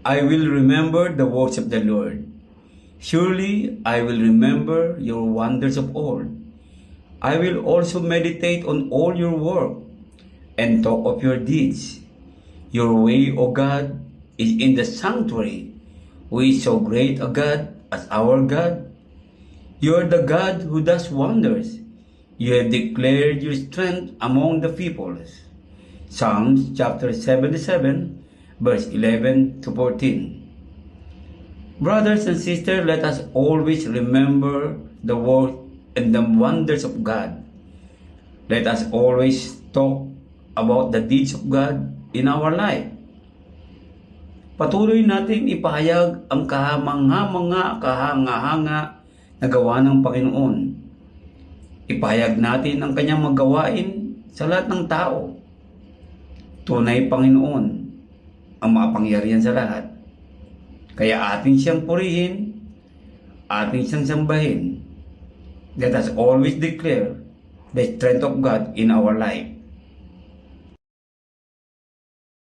I will remember the works of the Lord. Surely I will remember your wonders of old. I will also meditate on all your work and talk of your deeds. Your way, O God, is in the sanctuary. Who is so great a God as our God? You are the God who does wonders. You have declared your strength among the peoples. Psalms chapter 77, verse 11 to 14. Brothers and sisters, let us always remember the work and the wonders of God. Let us always talk about the deeds of God in our life. Patuloy natin ipahayag ang kahanga-hanga na gawa ng Panginoon. Ipahayag natin ang kanyang magawain sa lahat ng tao. Tunay Panginoon ang makapangyarihan sa lahat. Kaya atin siyang purihin, atin siyang sambahin. Let us always declare the strength of God in our life.